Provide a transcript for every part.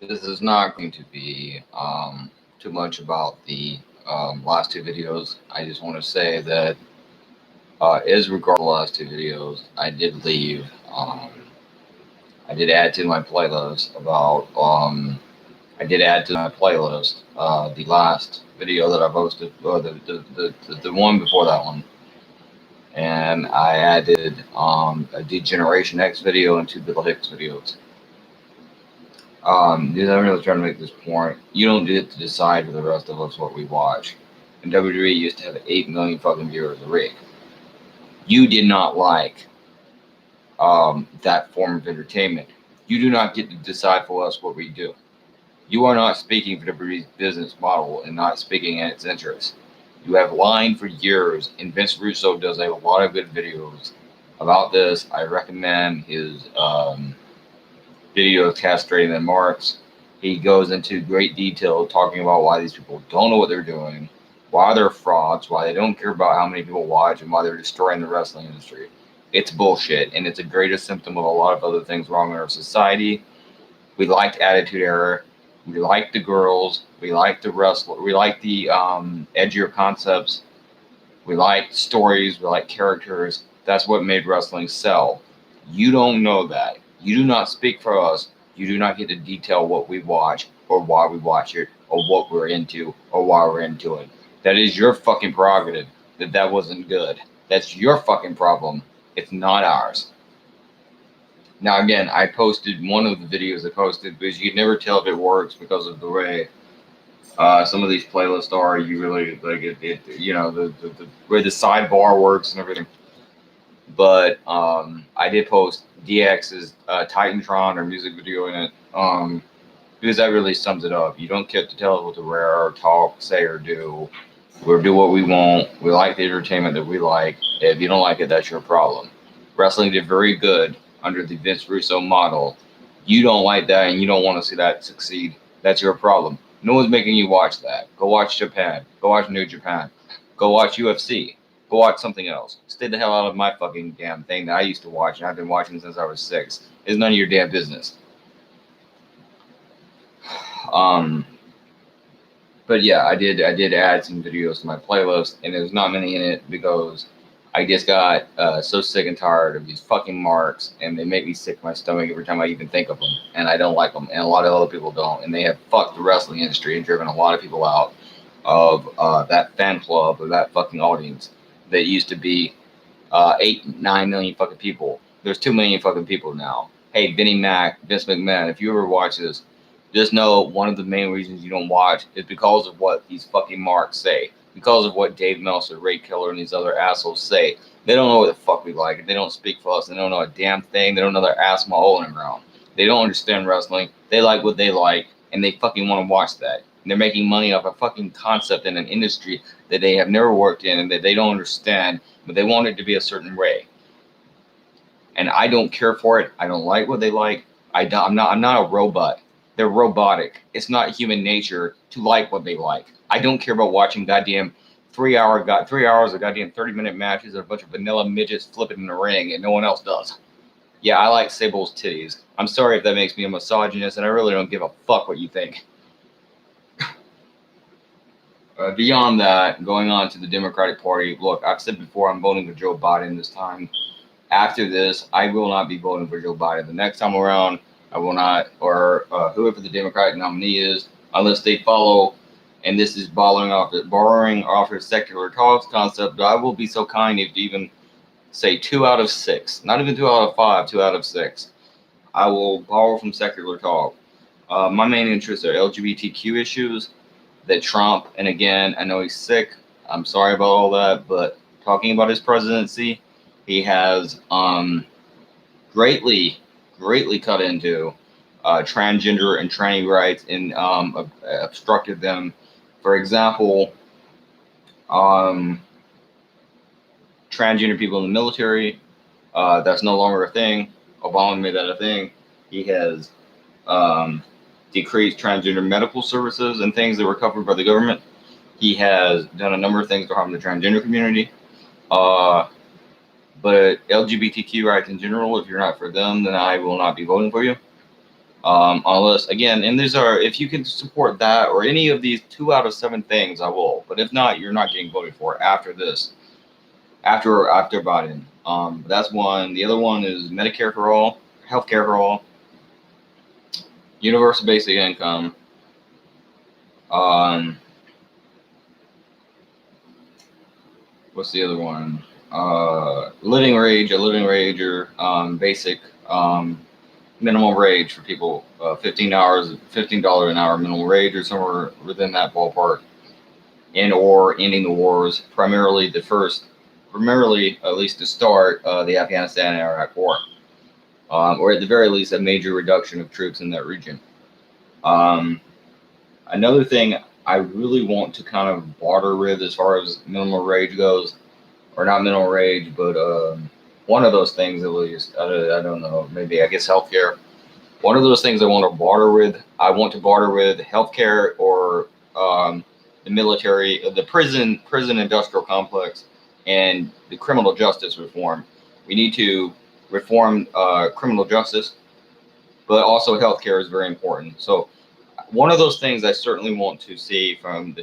This is not going to be too much about the last two videos. I just want to say that is regarding the last two videos, I did leave. I did add to my playlist about. I did add to my playlist the last video that I posted, or the one before that one, and I added a Degeneration X video and two Bill Hicks videos. Dude, I'm really trying to make this point. You don't get to decide for the rest of us what we watch. And WWE used to have 8 million fucking viewers a week. You did not like that form of entertainment. You do not get to decide for us what we do. You are not speaking for WWE's business model and not speaking in its interest. You have lied for years, and Vince Russo does a lot of good videos about this. I recommend his video of castrating the marks. He goes into great detail talking about why these people don't know what they're doing, why they're frauds, why they don't care about how many people watch, and why they're destroying the wrestling industry. It's bullshit, and it's a greatest symptom of a lot of other things wrong in our society. We liked Attitude Era. We liked the girls. We liked the wrestler. We liked the edgier concepts. We liked stories. We liked characters. That's what made wrestling sell. You don't know that. You do not speak for us. You do not get to detail what we watch or why we watch it or what we're into or why we're into it. That is your fucking prerogative that wasn't good. That's your fucking problem. It's not ours. Now, again, I posted one of the videos I posted because you can never tell if it works because of the way some of these playlists are. You really like it you know, the way the sidebar works and everything. But I did post DX's Titantron or music video in it because that really sums it up. You don't get to tell us what to wear or talk, say, or do. We'll do what we want. We like the entertainment that we like. If you don't like it, that's your problem. Wrestling did very good under the Vince Russo model. You don't like that and you don't want to see that succeed. That's your problem. No one's making you watch that. Go watch Japan. Go watch New Japan. Go watch UFC. Go watch something else. Stay the hell out of my fucking damn thing that I used to watch and I've been watching since I was 6. It's none of your damn business. But yeah, I did add some videos to my playlist, and there's not many in it because I just got so sick and tired of these fucking marks, and they make me sick to my stomach every time I even think of them, and I don't like them, and a lot of other people don't, and they have fucked the wrestling industry and driven a lot of people out of that fan club or that fucking audience that used to be 8-9 million fucking people. There's 2 million fucking people now. Hey, Vinnie Mac, Vince McMahon, if you ever watch this, just know one of the main reasons you don't watch is because of what these fucking marks say. Because of what Dave Meltzer, Ray Killer, and these other assholes say. They don't know what the fuck we like. They don't speak for us. They don't know a damn thing. They don't know their ass from a hole in the ground. They don't understand wrestling. They like what they like, and they fucking want to watch that. And they're making money off a fucking concept in an industry that they have never worked in and that they don't understand, but they want it to be a certain way. And I don't care for it. I don't like what they like. I'm not a robot. They're robotic. It's not human nature to like what they like. I don't care about watching goddamn 3 hours of goddamn 30-minute matches of a bunch of vanilla midgets flipping in the ring and no one else does. Yeah, I like Sable's titties. I'm sorry if that makes me a misogynist, and I really don't give a fuck what you think. Beyond that, going on to the Democratic Party, look, I've said before I'm voting for Joe Biden this time. After this, I will not be voting for Joe Biden. The next time around, I will not, or whoever the Democratic nominee is, unless they follow, and this is borrowing off his secular talks concept, but I will be so kind if to even say 2 out of 6, not even 2 out of 5, 2 out of 6. I will borrow from secular talk. My main interests are LGBTQ issues, that Trump, and again, I know he's sick. I'm sorry about all that, but talking about his presidency, he has greatly cut into transgender and tranny rights and obstructed them. For example, transgender people in the military, that's no longer a thing. Obama made that a thing. He has decreased transgender medical services and things that were covered by the government. He has done a number of things to harm the transgender community. But LGBTQ rights in general, if you're not for them, then I will not be voting for you. Unless again, and these are if you can support that or any of these 2 out of 7 things, I will. But if not, you're not getting voted for after this. After Biden. That's one. The other one is Medicare for all, healthcare for all, universal basic income. Um, what's the other one? Living wage, a living wage, or basic minimum wage for people. $15 an hour minimum wage, or somewhere within that ballpark. And or ending the wars, primarily at least to start the Afghanistan and Iraq war, or at the very least a major reduction of troops in that region. Um, Another thing I really want to kind of barter with as far as minimum wage goes, or not minimum wage, but one of those things at least. I don't know, maybe I guess healthcare. One of those things I want to barter with. I want to barter with healthcare or the military, the prison industrial complex, and the criminal justice reform. We need to reform criminal justice, but also healthcare is very important. So one of those things I certainly want to see from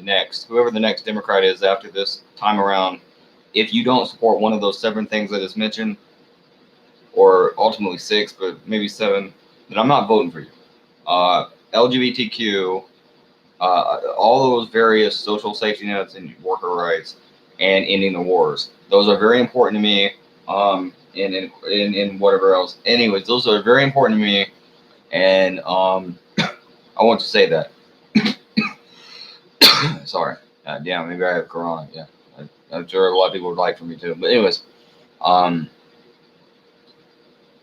whoever the next Democrat is after this time around. If you don't support one of those 7 things I just mentioned, or ultimately 6, but maybe 7, then I'm not voting for you. LGBTQ, all those various social safety nets and worker rights, and ending the wars. Those are very important to me. And whatever else. Anyways, those are very important to me, and I want to say that. Sorry. Yeah, maybe I have corona. Yeah, I'm sure a lot of people would like for me too. But anyways, um,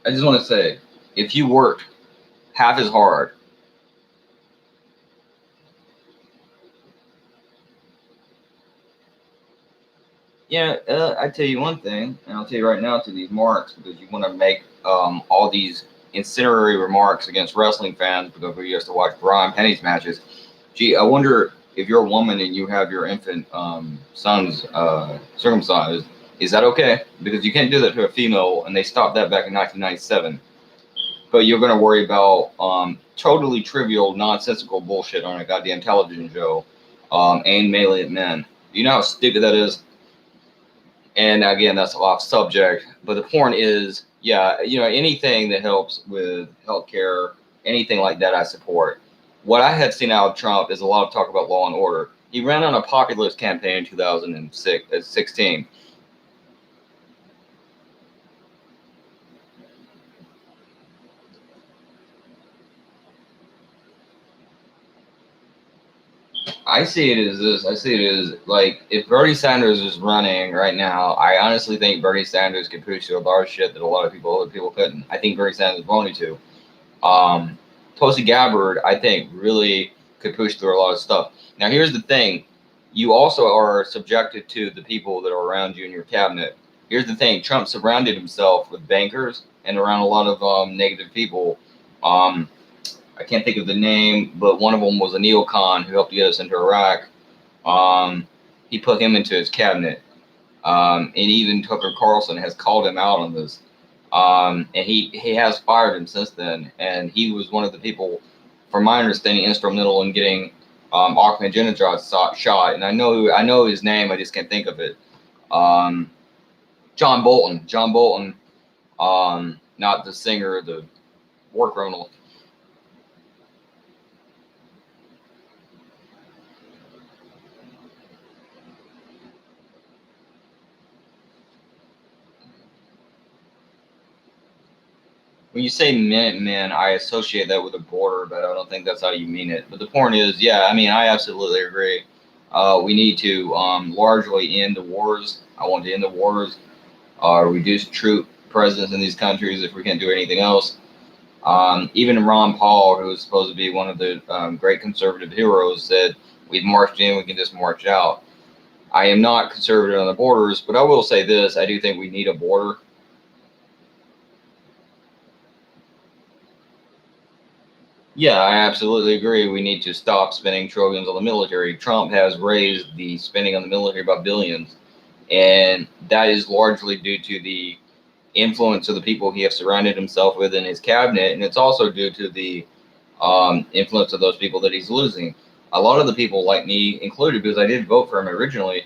I just want to say, if you worked half as hard, yeah, I tell you one thing, and I'll tell you right now to these marks, because you want to make all these incendiary remarks against wrestling fans because we used to watch Brian Penny's matches. Gee, I wonder if you're a woman and you have your infant son's circumcised, is that okay? Because you can't do that to a female, and they stopped that back in 1997. But you're going to worry about totally trivial, nonsensical bullshit on a goddamn television show aimed mainly at men. You know how stupid that is? And again, that's off subject. But the point is, yeah, anything that helps with healthcare, anything like that, I support. What I have seen out of Trump is a lot of talk about law and order. He ran on a populist campaign in 2016. I see it as this. I see it as like if Bernie Sanders is running right now, I honestly think Bernie Sanders could push through a lot of shit that a lot of other people couldn't. I think Bernie Sanders is going to. Um, Tulsi Gabbard, I think, really could push through a lot of stuff. Now, here's the thing: you also are subjected to the people that are around you in your cabinet. Here's the thing: Trump surrounded himself with bankers and around a lot of negative people. Um, I can't think of the name, but one of them was a neocon who helped get us into Iraq. Um, he put him into his cabinet. And even Tucker Carlson has called him out on this. And he has fired him since then. And he was one of the people, from my understanding, instrumental in getting Ahmadinejad shot. And I know his name, I just can't think of it. John Bolton. John Bolton, not the singer, the war criminal. When you say Minutemen, I associate that with a border, but I don't think that's how you mean it. But the point is, yeah, I mean, I absolutely agree. We need to largely end the wars. I want to end the wars, reduce troop presence in these countries if we can't do anything else. Even Ron Paul, who is supposed to be one of the great conservative heroes, said, "We've marched in, we can just march out." I am not conservative on the borders, but I will say this: I do think we need a border. Yeah, I absolutely agree. We need to stop spending trillions on the military. Trump has raised the spending on the military by billions, and that is largely due to the influence of the people he has surrounded himself with in his cabinet, and it's also due to the influence of those people that he's losing. A lot of the people, like me included, because I did vote for him originally,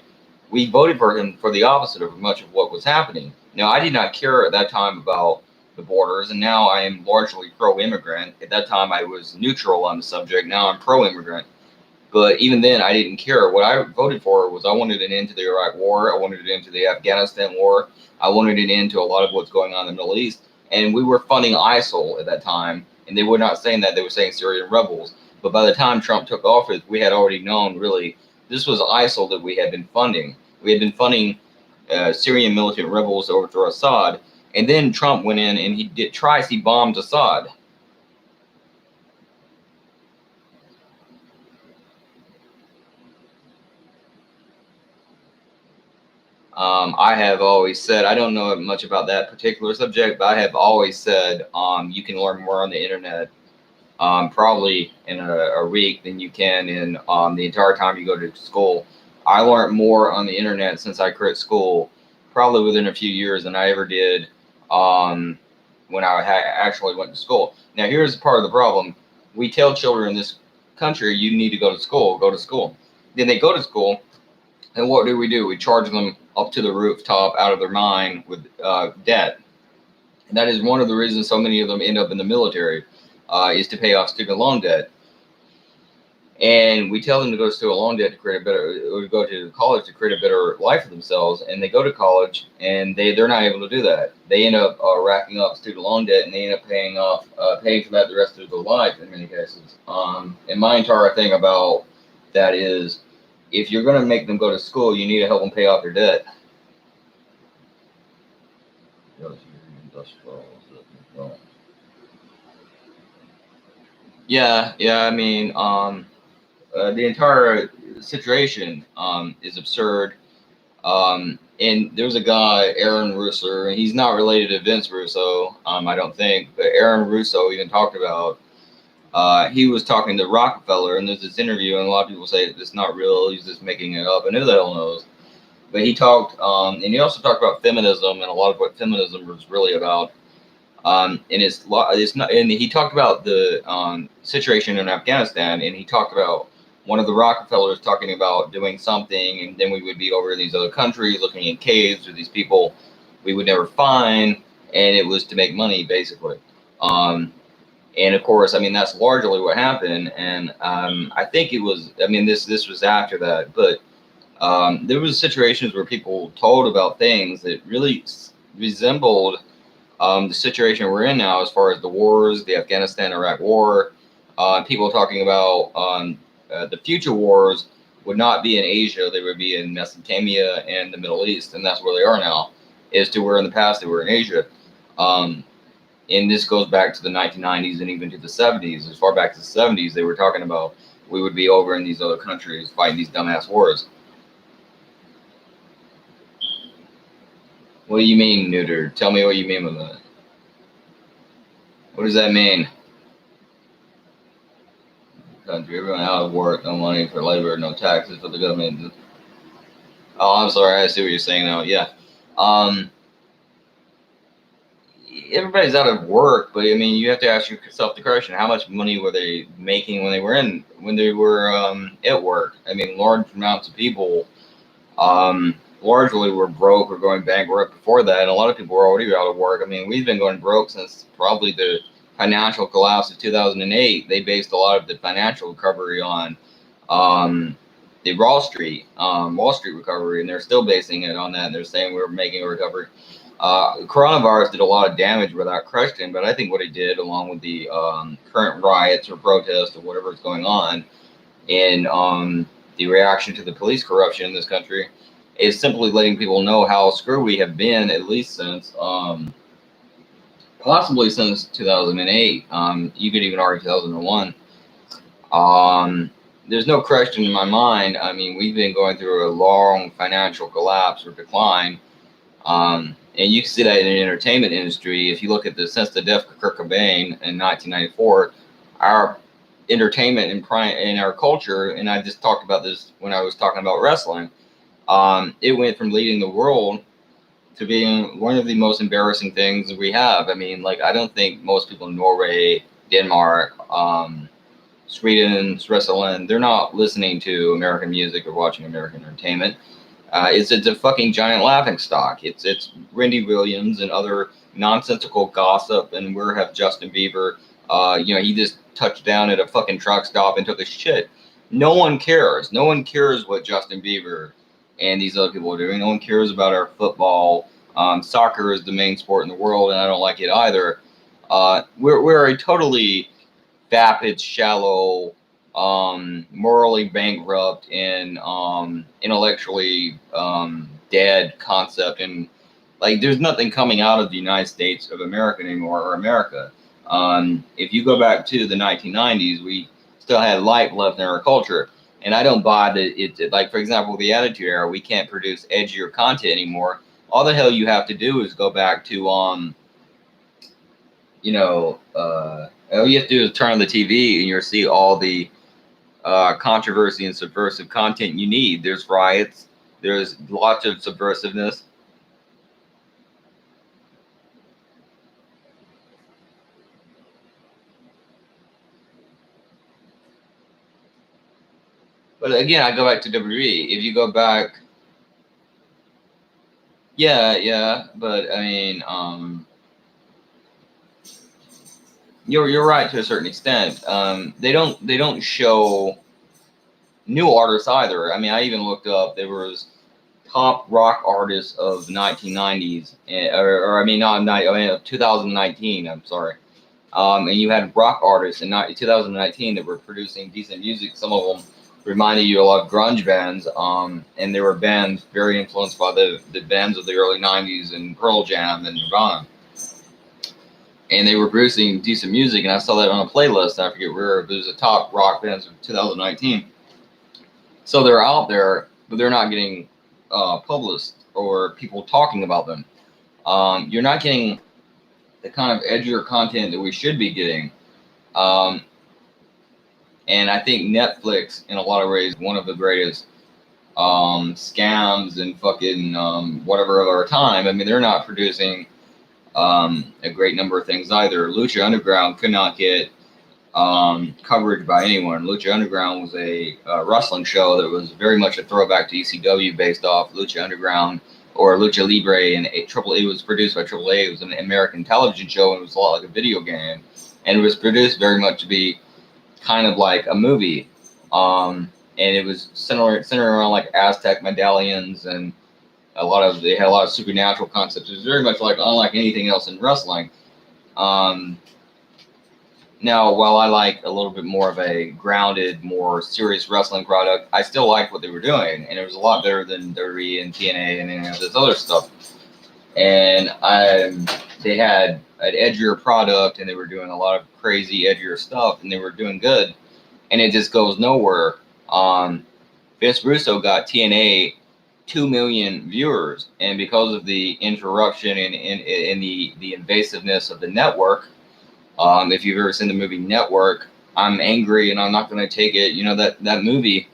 we voted for him for the opposite of much of what was happening. Now, I did not care at that time about the borders, and now I am largely pro-immigrant. At that time, I was neutral on the subject. Now I'm pro-immigrant. But even then, I didn't care. What I voted for was I wanted an end to the Iraq War. I wanted an end to the Afghanistan War. I wanted an end to a lot of what's going on in the Middle East. And we were funding ISIL at that time, and they were not saying that. They were saying Syrian rebels. But by the time Trump took office, we had already known, really, this was ISIL that we had been funding. We had been funding Syrian militant rebels to overthrow Assad. And then Trump went in and he bombed Assad. I have always said, I don't know much about that particular subject, but I have always said you can learn more on the internet probably in a week than you can in the entire time you go to school. I learned more on the internet since I quit school, probably within a few years, than I ever did when I actually went to school. Now, here's part of the problem. We tell children in this country, you need to go to school, go to school. Then they go to school, and what do? We charge them up to the rooftop out of their mind with debt. And that is one of the reasons so many of them end up in the military, is to pay off student loan debt. And we tell them to go to student loan debt to create a better, or go to college to create a better life for themselves. And they go to college and they're not able to do that. They end up racking up student loan debt, and they end up paying for that the rest of their life in many cases. And my entire thing about that is, if you're going to make them go to school, you need to help them pay off their debt. Yeah, I mean, the entire situation is absurd. And there was a guy, Aaron Russo, and he's not related to Vince Russo, I don't think, but Aaron Russo even talked about, he was talking to Rockefeller, and there's this interview, and a lot of people say it's not real, he's just making it up, and who the hell knows? But he talked, and he also talked about feminism, and a lot of what feminism was really about. And it's not, and he talked about the situation in Afghanistan, and he talked about one of the Rockefellers talking about doing something, and then we would be over in these other countries looking in caves with these people we would never find, and it was to make money, basically. And of course, I mean, that's largely what happened. And I think it was, I mean, this was after that, but there was situations where people told about things that really resembled the situation we're in now, as far as the wars, the Afghanistan-Iraq war. People talking about the future wars would not be in Asia; they would be in Mesopotamia and the Middle East, and that's where they are now. As to where in the past they were in Asia. And this goes back to the 1990s and even to the 70s. As far back as the 70s, they were talking about we would be over in these other countries fighting these dumbass wars. What do you mean, neutered? Tell me what you mean with that. What does that mean? Country, everyone out of work, no money for labor, no taxes for the government. Oh, I'm sorry. I see what you're saying now. Yeah. Everybody's out of work, but I mean, you have to ask yourself the question: how much money were they making when they were at work? I mean, large amounts of people largely were broke or going bankrupt before that, and a lot of people were already out of work. I mean, we've been going broke since probably the financial collapse of 2008. They based a lot of the financial recovery on the Wall Street recovery, and they're still basing it on that. And they're saying we're making a recovery. Coronavirus did a lot of damage without question, but I think what it did, along with the current riots or protests or whatever is going on, and the reaction to the police corruption in this country, is simply letting people know how screwed we have been, at least since possibly since 2008. You could even argue 2001. There's no question in my mind. I mean, we've been going through a long financial collapse or decline. And you can see that in the entertainment industry. If you look at since the death of Kurt Cobain in 1994, our entertainment and our culture, and I just talked about this when I was talking about wrestling, it went from leading the world to being one of the most embarrassing things we have. I mean, like, I don't think most people in Norway Denmark, Sweden, Switzerland, they're not listening to American music or watching American entertainment. It's a fucking giant laughing stock. It's Randy Williams and other nonsensical gossip, and we have Justin Bieber. He just touched down at a fucking truck stop and took a shit. No one cares. No one cares what Justin Bieber and these other people are doing. No one cares about our football. Soccer is the main sport in the world, and I don't like it either. We're a totally vapid, shallow, morally bankrupt, and intellectually dead concept. And like, there's nothing coming out of the United States of America anymore, or America. If you go back to the 1990s, we still had life left in our culture. And I don't buy that it, like, for example, the Attitude Era, we can't produce edgier content anymore. All the hell you have to do is go back to, all you have to do is turn on the TV and you'll see all the controversy and subversive content you need. There's riots, there's lots of subversiveness. But again, I go back to WWE. If you go back, yeah, but I mean, you're right to a certain extent. They don't show new artists either. I mean, I even looked up. There was top rock artists of 1990s, or I mean, not I mean 2019. I'm sorry. And you had rock artists in 2019 that were producing decent music. Some of them reminded you a lot of grunge bands, and there were bands very influenced by the bands of the early 90s and Pearl Jam and Nirvana. And they were producing decent music, and I saw that on a playlist. I forget where, but it was the top rock bands of 2019. So they're out there, but they're not getting published or people talking about them. You're not getting the kind of edgier content that we should be getting. And I think Netflix, in a lot of ways, one of the greatest scams and fucking whatever of our time. I mean, they're not producing a great number of things either. Lucha Underground could not get coverage by anyone. Lucha Underground was a wrestling show that was very much a throwback to ECW, based off Lucha Underground or Lucha Libre, and it was produced by AAA. It was an American television show, and it was a lot like a video game, and it was produced very much to be kind of like a movie, and it was centered around like Aztec medallions, and they had a lot of supernatural concepts. It was very much like unlike anything else in wrestling. Now, while I like a little bit more of a grounded, more serious wrestling product, I still liked what they were doing, and it was a lot better than WWE and TNA and any of this other stuff. And they had an edgier product, and they were doing a lot of crazy edgier stuff, and they were doing good, and it just goes nowhere. Vince Russo got TNA 2 million viewers, and because of the interruption and the invasiveness of the network, if you've ever seen the movie Network, I'm angry and I'm not going to take it. You know, that movie,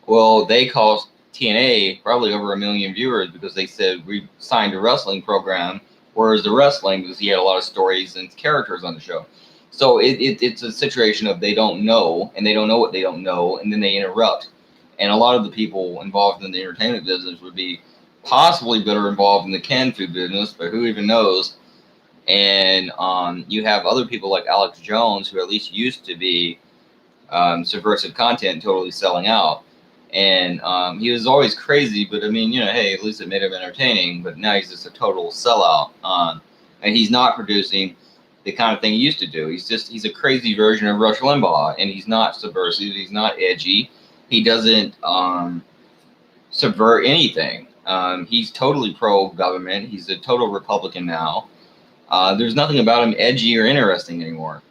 well, they cost TNA probably over 1 million viewers because they said we signed a wrestling program, whereas the wrestling, because he had a lot of stories and characters on the show. So it's a situation of they don't know, and they don't know what they don't know, and then they interrupt. And a lot of the people involved in the entertainment business would be possibly better involved in the canned food business, but who even knows? And you have other people like Alex Jones, who at least used to be subversive content, totally selling out. And he was always crazy, but I mean, hey, at least it made him entertaining. But now he's just a total sellout, and he's not producing the kind of thing he used to do. He's a crazy version of Rush Limbaugh, and he's not subversive. He's not edgy. He doesn't subvert anything. He's totally pro-government. He's a total Republican now. There's nothing about him edgy or interesting anymore.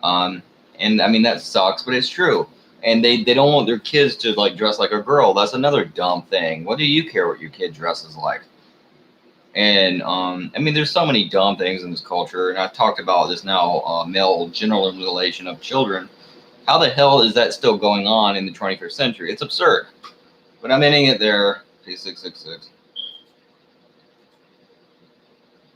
And I mean, that sucks, but it's true. And they don't want their kids to like dress like a girl. That's another dumb thing. What do you care what your kid dresses like? And I mean, there's so many dumb things in this culture. And I've talked about this now, male genital mutilation of children. How the hell is that still going on in the 21st century? It's absurd. But I'm ending it there. P666.